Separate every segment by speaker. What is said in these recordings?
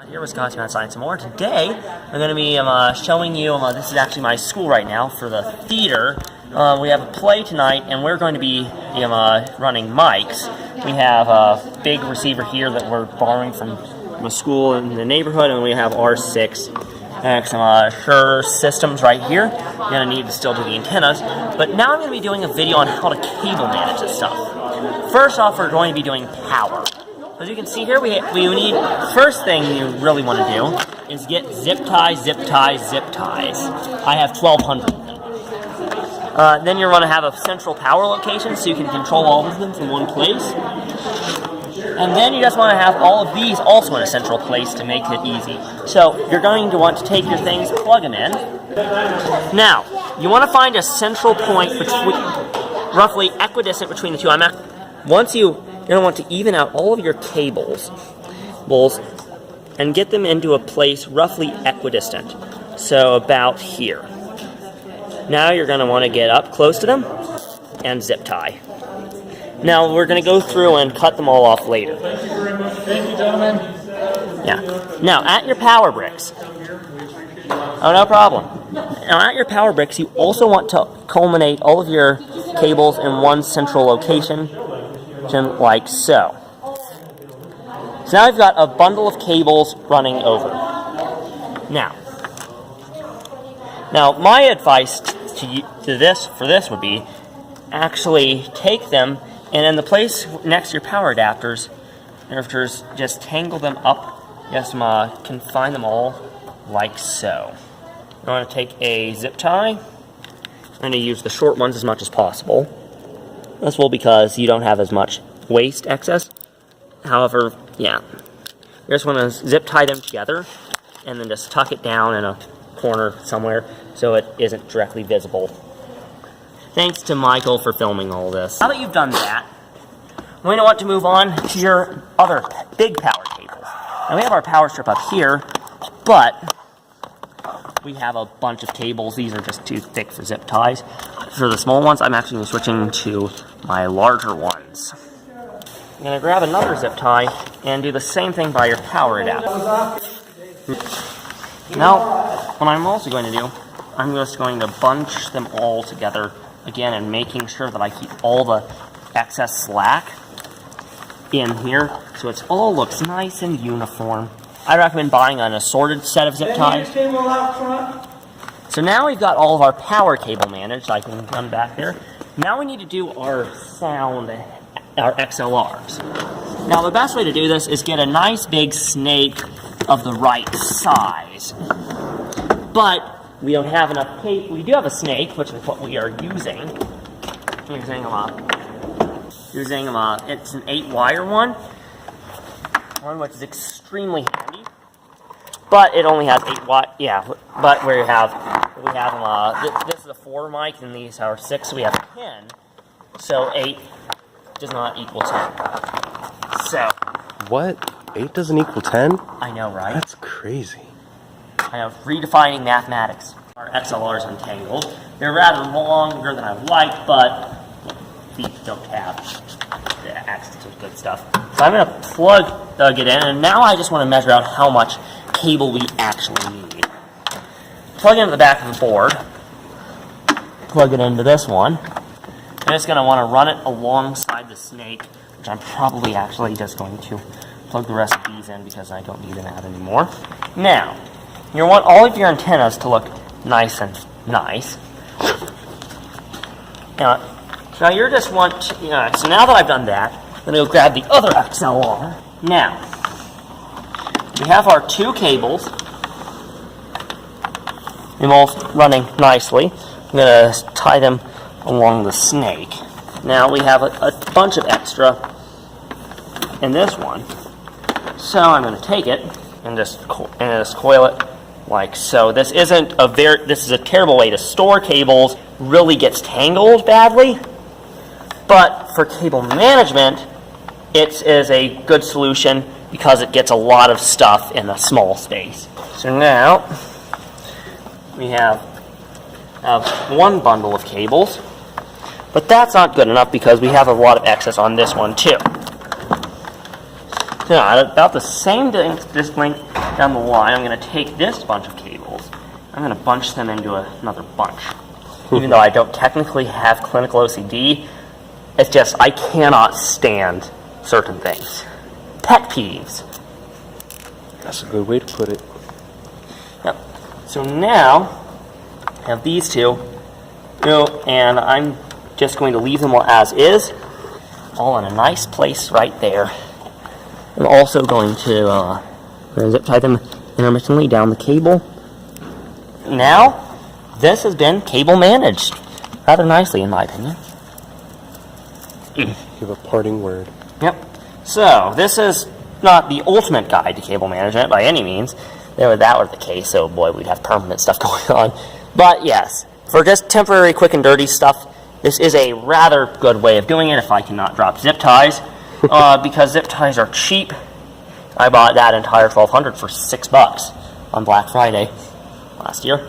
Speaker 1: Here was Wisconsin on Science and More. Today, I'm going to be showing you, this is actually my school right now for the theater. We have a play tonight, and we're going to be running mics. We have a big receiver here that we're borrowing from a school in the neighborhood, and we have R6 and some Shure systems right here. You're going to need to still do the antennas. But now I'm going to be doing a video on how to cable manage this stuff. First off, we're going to be doing power. As you can see here, we need, first thing you really want to do is get zip ties. I have 1,200 of them. Then you're going to have a central power location so you can control all of them from one place. And then you just want to have all of these also in a central place to make it easy. So you're going to want to take your things, plug them in. Now, you want to find a central point between, roughly equidistant between the two. You're going to want to even out all of your cables and get them into a place roughly equidistant. So about here. Now you're going to want to get up close to them and zip tie. Now we're going to go through and cut them all off later.
Speaker 2: Thank you, gentlemen.
Speaker 1: Yeah. Now at your power bricks. Oh, no problem. Now at your power bricks, you also want to culminate all of your cables in one central location. Like so. So now I've got a bundle of cables running over. Now my advice to this would be actually take them and in the place next to your power adapters, just tangle them up. Just confine them all like so. I'm going to take a zip tie. I'm going to use the short ones as much as possible. This will because you don't have as much waste excess. However, yeah. You just want to zip tie them together and then just tuck it down in a corner somewhere so it isn't directly visible. Thanks to Michael for filming all this. Now that you've done that, we're going to want to move on to your other big power cables. Now we have our power strip up here, but we have a bunch of cables. These are just too thick for zip ties. For the small ones, I'm actually switching to my larger ones. I'm going to grab another zip tie and do the same thing by your power adapter. Now, what I'm also going to do, I'm just going to bunch them all together again and making sure that I keep all the excess slack in here so it all looks nice and uniform. I recommend buying an assorted set of zip ties. So now we've got all of our power cable managed. I can run back there. Now we need to do our sound, our XLRs. Now the best way to do this is get a nice big snake of the right size. But we don't have enough cable. We do have a snake, which is what we are using. It's an 8-wire one which is extremely handy. But it only has 8 watt. Yeah, but we have this is a 4 mic, and these are 6. So we have 10. So 8 does not equal 10. So
Speaker 3: what? 8 doesn't equal 10?
Speaker 1: I know, right?
Speaker 3: That's crazy.
Speaker 1: I know, redefining mathematics. Our XLRs entangled. They're rather longer than I like, but these don't have the access to good stuff. So I'm going to plug it in, and now I just want to measure out how much cable we actually need. Plug it into the back of the board. Plug it into this one. I'm just going to want to run it alongside the snake, which I'm probably actually just going to plug the rest of these in because I don't need them out anymore. Now, you want all of your antennas to look nice and nice. Now you just want to, so now that I've done that, I'm going to go grab the other XLR. Now, we have our 2 cables. They're both running nicely. I'm going to tie them along the snake. Now we have a bunch of extra in this one. So I'm going to take it and just coil it like so. This is a terrible way to store cables. Really gets tangled badly. But for cable management, it is a good solution because it gets a lot of stuff in a small space. So now we have one bundle of cables, but that's not good enough because we have a lot of excess on this one too. Yeah, about the same this length down the line, I'm going to take this bunch of cables. I'm going to bunch them into another bunch. Even though I don't technically have clinical OCD, it's just I cannot stand certain things. Pet peeves.
Speaker 3: That's a good way to put it.
Speaker 1: Yep. So now, I have these two, and I'm just going to leave them as is, all in a nice place right there. I'm also going to zip tie them intermittently down the cable. Now, this has been cable managed rather nicely, in my opinion.
Speaker 3: Give a parting word.
Speaker 1: Yep. So, this is not the ultimate guide to cable management by any means. If that were the case, oh boy, we'd have permanent stuff going on. But yes, for just temporary quick and dirty stuff, this is a rather good way of doing it if I cannot drop zip ties. Because zip ties are cheap. I bought that entire 1200 for $6 on Black Friday last year.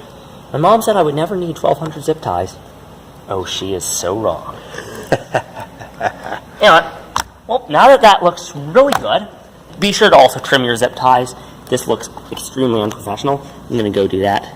Speaker 1: My mom said I would never need 1200 zip ties. Oh, she is so wrong. Anyway, well, now that looks really good, be sure to also trim your zip ties. This looks extremely unprofessional. I'm going to go do that